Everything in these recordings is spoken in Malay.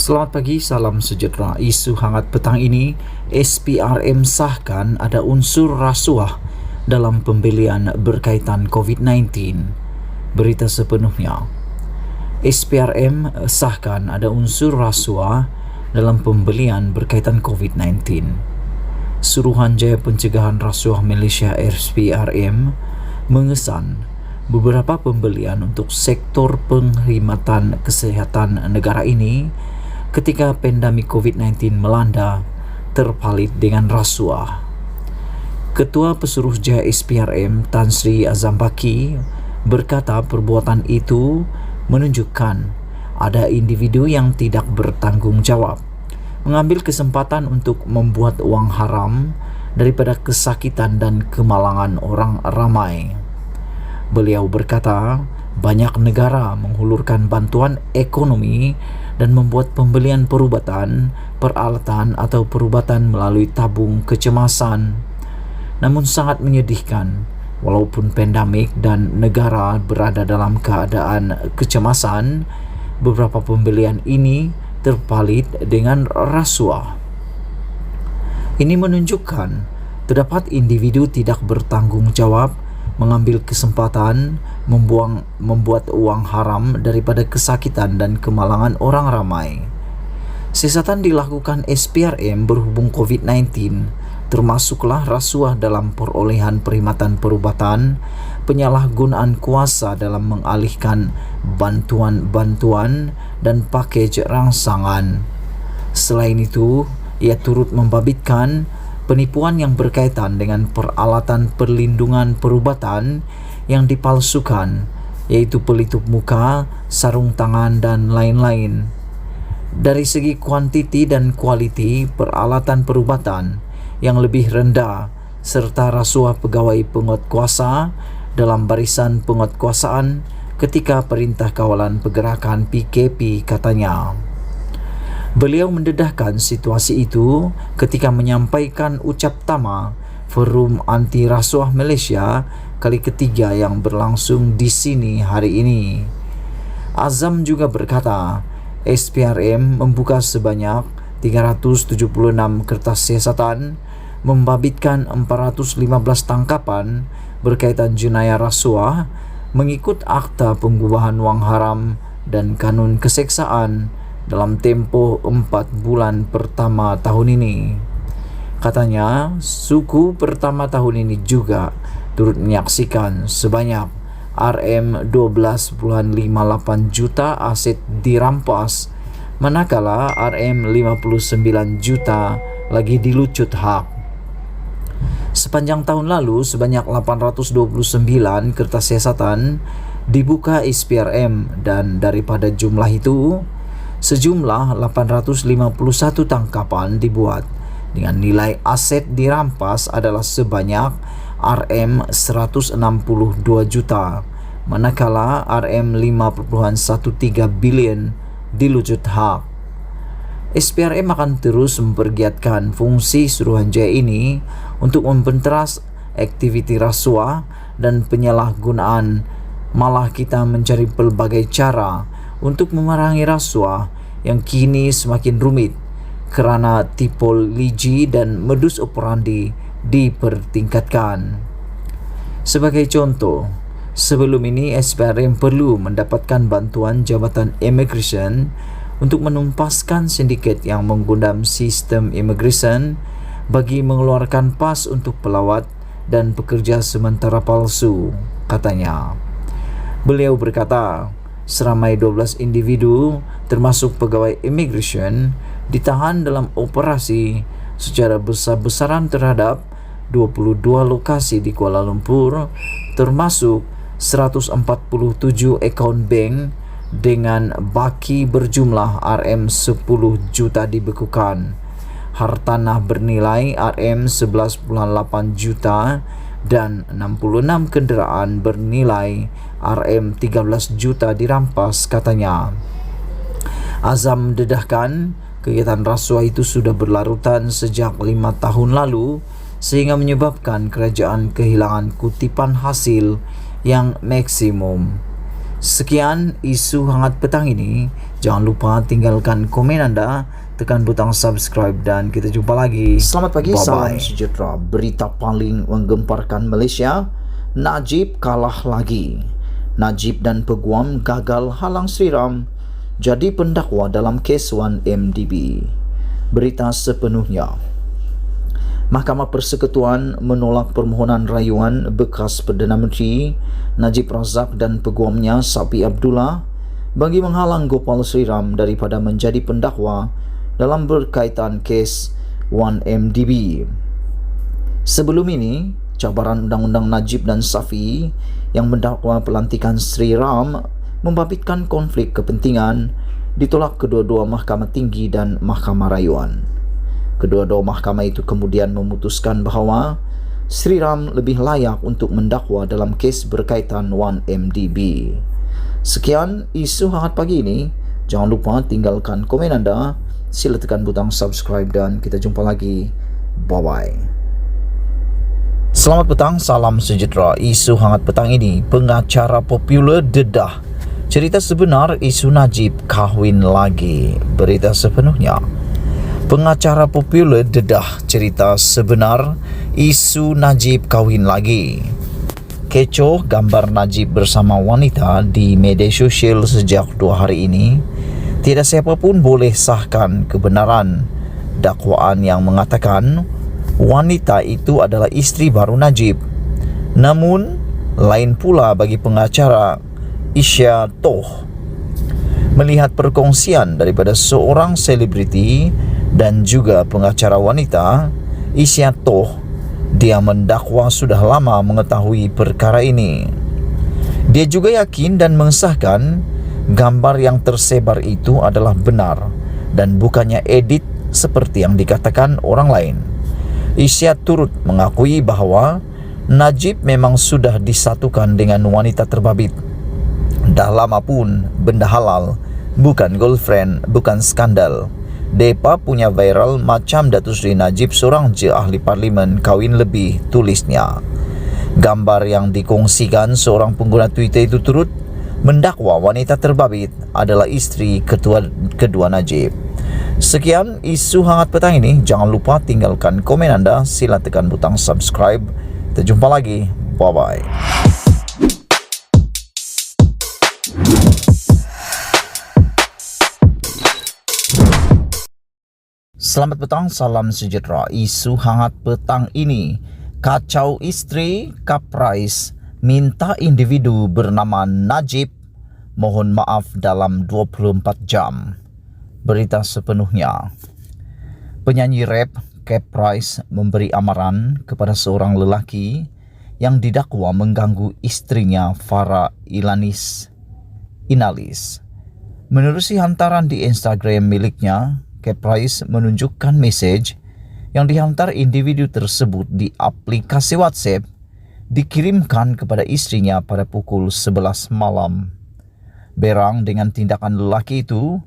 Selamat pagi, salam sejahtera. Isu hangat petang ini, SPRM sahkan ada unsur rasuah dalam pembelian berkaitan COVID-19. Berita sepenuhnya. SPRM sahkan ada unsur rasuah dalam pembelian berkaitan COVID-19. Suruhanjaya Pencegahan Rasuah Malaysia SPRM mengesan beberapa pembelian untuk sektor perkhidmatan kesihatan negara ini ketika pandemik COVID-19 melanda terpalit dengan rasuah. Ketua Pesuruhjaya SPRM Tan Sri Azam Baki berkata perbuatan itu menunjukkan ada individu yang tidak bertanggungjawab mengambil kesempatan untuk membuat wang haram daripada kesakitan dan kemalangan orang ramai. Beliau berkata, banyak negara menghulurkan bantuan ekonomi dan membuat pembelian perubatan, peralatan atau perubatan melalui tabung kecemasan. Namun sangat menyedihkan, walaupun pandemik dan negara berada dalam keadaan kecemasan, beberapa pembelian ini terpalit dengan rasuah. Ini menunjukkan terdapat individu tidak bertanggung jawab mengambil kesempatan membuat uang haram daripada kesakitan dan kemalangan orang ramai. Siasatan dilakukan SPRM berhubung COVID-19 termasuklah rasuah dalam perolehan perkhidmatan perubatan, penyalahgunaan kuasa dalam mengalihkan bantuan-bantuan dan pakej rangsangan. Selain itu, ia turut membabitkan penipuan yang berkaitan dengan peralatan perlindungan perubatan yang dipalsukan, yaitu pelitup muka, sarung tangan dan lain-lain. Dari segi kuantiti dan kualiti peralatan perubatan yang lebih rendah serta rasuah pegawai penguatkuasa dalam barisan penguatkuasaan ketika Perintah Kawalan Pergerakan PKP, katanya. Beliau mendedahkan situasi itu ketika menyampaikan ucap tama Forum Anti Rasuah Malaysia kali ketiga yang berlangsung di sini hari ini. Azam juga berkata, SPRM membuka sebanyak 376 kertas siasatan, membabitkan 415 tangkapan berkaitan jenayah rasuah mengikut Akta Pengubahan Wang Haram dan Kanun Keseksaan dalam tempoh 4 bulan pertama tahun ini. Katanya, suku pertama tahun ini juga turut menyaksikan sebanyak RM12.58 juta aset dirampas, manakala RM59 juta lagi dilucut hak. Sepanjang tahun lalu, sebanyak 829 kertas siasatan dibuka SPRM dan daripada jumlah itu, sejumlah 851 tangkapan dibuat dengan nilai aset dirampas adalah sebanyak RM162 juta, manakala RM5.13 bilion dilucut hak. SPRM akan terus mempergiatkan fungsi Suruhanjaya ini untuk membenteras aktiviti rasuah dan penyalahgunaan. Malah kita mencari pelbagai cara untuk memerangi rasuah yang kini semakin rumit kerana tipologi dan modus operandi dipertingkatkan. Sebagai contoh, sebelum ini SPRM perlu mendapatkan bantuan Jabatan Immigration untuk menumpaskan sindiket yang menggundam sistem immigration bagi mengeluarkan pas untuk pelawat dan pekerja sementara palsu, katanya. Beliau berkata, seramai 12 individu termasuk pegawai immigration ditahan dalam operasi secara besar-besaran terhadap 22 lokasi di Kuala Lumpur, termasuk 147 akaun bank dengan baki berjumlah RM10 juta dibekukan, hartanah bernilai RM11.8 juta dan 66 kenderaan bernilai RM13 juta dirampas, katanya. Azam mendedahkan kegiatan rasuah itu sudah berlarutan sejak 5 tahun lalu sehingga menyebabkan kerajaan kehilangan kutipan hasil yang maksimum. Sekian isu hangat petang ini. Jangan lupa tinggalkan komen Anda, tekan butang subscribe dan kita jumpa lagi. Selamat pagi, Bye-bye. salam sejahtera. Berita paling menggemparkan Malaysia, Najib kalah lagi. Najib dan peguam gagal halang Sri Ram jadi pendakwa dalam kes 1MDB. Berita sepenuhnya. Mahkamah Persekutuan menolak permohonan rayuan bekas Perdana Menteri Najib Razak dan peguamnya Sapi Abdullah bagi menghalang Gopal Sri Ram daripada menjadi pendakwa dalam berkaitan kes 1MDB. Sebelum ini, cabaran undang-undang Najib dan Safi yang mendakwa pelantikan Sri Ram membabitkan konflik kepentingan ditolak kedua-dua Mahkamah Tinggi dan Mahkamah Rayuan. Kedua-dua mahkamah itu kemudian memutuskan bahawa Sri Ram lebih layak untuk mendakwa dalam kes berkaitan 1MDB. Sekian isu hangat pagi ini. Jangan lupa tinggalkan komen Anda, sila tekan butang subscribe dan kita jumpa lagi. Bye-bye. Selamat petang, salam sejahtera. Isu hangat petang ini, pengacara popular dedah. Cerita sebenar isu Najib kahwin lagi. Berita sepenuhnya. Pengacara popular dedah cerita sebenar isu Najib kahwin lagi. Kecoh gambar Najib bersama wanita di media sosial sejak 2 hari ini. Tidak siapapun boleh sahkan kebenaran dakwaan yang mengatakan wanita itu adalah isteri baru Najib. Namun, lain pula bagi pengacara Isya Toh melihat perkongsian daripada seorang selebriti dan juga pengacara wanita. Isya Toh, dia mendakwa sudah lama mengetahui perkara ini. Dia juga yakin dan mengesahkan gambar yang tersebar itu adalah benar dan bukannya edit seperti yang dikatakan orang lain. Isya turut mengakui bahawa Najib memang sudah disatukan dengan wanita terbabit. Dah lama pun benda halal, bukan girlfriend, bukan skandal. Depa punya viral macam Datuk Seri Najib seorang je ahli parlimen kahwin lebih, tulisnya. Gambar yang dikongsikan seorang pengguna Twitter itu turut mendakwa wanita terbabit adalah isteri kedua Najib. Sekian isu hangat petang ini. Jangan lupa tinggalkan komen Anda, sila tekan butang subscribe. Kita jumpa lagi. Bye-bye. Selamat petang, salam sejahtera. Isu hangat petang ini. Kacau isteri, Kaprais minta individu bernama Najib mohon maaf dalam 24 jam. Berita sepenuhnya. Penyanyi rap Kaprais memberi amaran kepada seorang lelaki yang didakwa mengganggu istrinya Farah Inalis. Menerusi hantaran di Instagram miliknya, Kaprais menunjukkan mesej yang dihantar individu tersebut di aplikasi WhatsApp dikirimkan kepada istrinya pada pukul 11 malam. Berang dengan tindakan lelaki itu,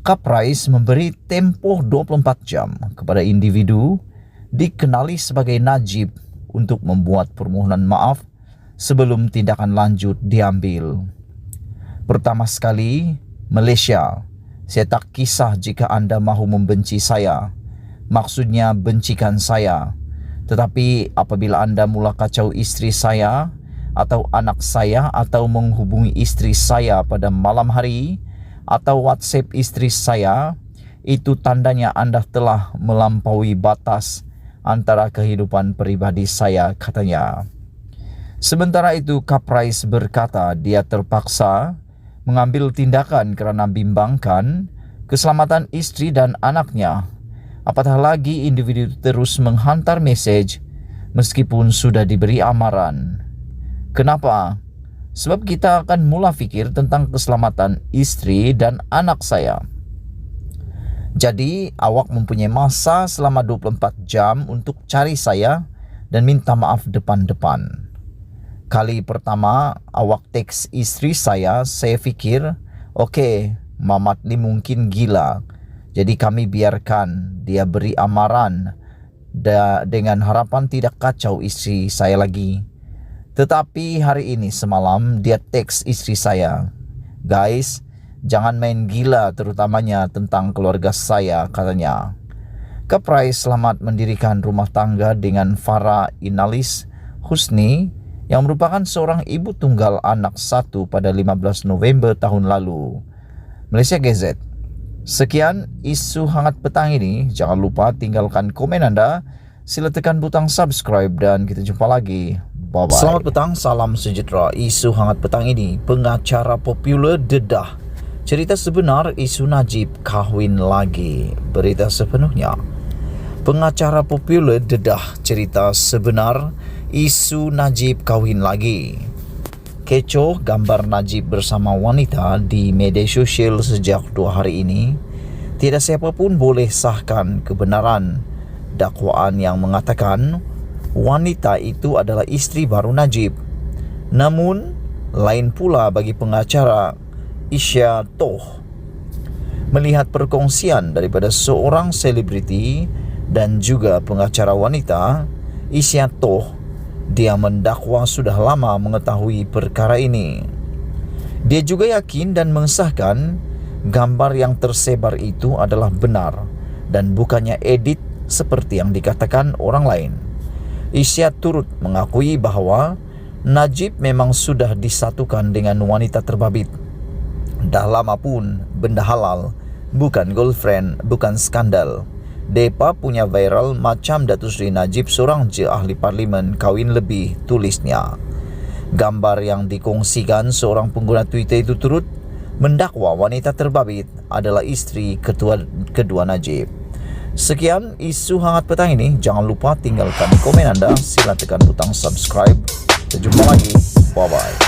Kaprais memberi tempoh 24 jam kepada individu dikenali sebagai Najib untuk membuat permohonan maaf sebelum tindakan lanjut diambil. Pertama sekali, Malaysia. Saya tak kisah jika anda mahu membenci saya. Maksudnya bencikan saya. Tetapi apabila anda mula kacau isteri saya atau anak saya atau menghubungi isteri saya pada malam hari atau WhatsApp isteri saya, itu tandanya anda telah melampaui batas antara kehidupan peribadi saya, katanya. Sementara itu, Kaprais berkata dia terpaksa mengambil tindakan kerana bimbangkan keselamatan isteri dan anaknya. Apatah lagi individu terus menghantar mesej meskipun sudah diberi amaran. Kenapa? Sebab kita akan mula fikir tentang keselamatan isteri dan anak saya. Jadi awak mempunyai masa selama 24 jam untuk cari saya dan minta maaf depan-depan. Kali pertama awak teks isteri saya fikir, okey, Mamat ni mungkin gila. Jadi kami biarkan dia beri amaran dengan harapan tidak kacau isteri saya lagi. Tetapi hari ini semalam dia teks istri saya, "Guys, jangan main gila terutamanya tentang keluarga saya," katanya. Keprai selamat mendirikan rumah tangga dengan Farah Inalis Husni yang merupakan seorang ibu tunggal anak satu pada 15 November tahun lalu. Malaysia Gazette. Sekian isu hangat petang ini. Jangan lupa tinggalkan komen anda. Sila tekan butang subscribe dan kita jumpa lagi. Bye-bye. Selamat petang, salam sejahtera. Isu hangat petang ini, pengacara popular dedah. Cerita sebenar isu Najib kahwin lagi. Berita sepenuhnya. Pengacara popular dedah cerita sebenar isu Najib kahwin lagi. Kecoh gambar Najib bersama wanita di media sosial sejak 2 hari ini. Tidak siapapun boleh sahkan kebenaran dakwaan yang mengatakan wanita itu adalah isteri baru Najib. Namun, lain pula bagi pengacara Isya Toh melihat perkongsian daripada seorang selebriti dan juga pengacara wanita. Isya Toh, dia mendakwa sudah lama mengetahui perkara ini. Dia juga yakin dan mengesahkan gambar yang tersebar itu adalah benar dan bukannya edit seperti yang dikatakan orang lain. Isya turut mengakui bahawa Najib memang sudah disatukan dengan wanita terbabit. Dah lama pun benda halal, bukan girlfriend, bukan skandal. Depa punya viral macam Datuk Seri Najib seorang je ahli parlimen kahwin lebih, tulisnya. Gambar yang dikongsikan seorang pengguna Twitter itu turut mendakwa wanita terbabit adalah isteri kedua Najib. Sekian isu hangat petang ini. Jangan lupa tinggalkan komen anda. Sila tekan butang subscribe. Kita jumpa lagi. Bye-bye.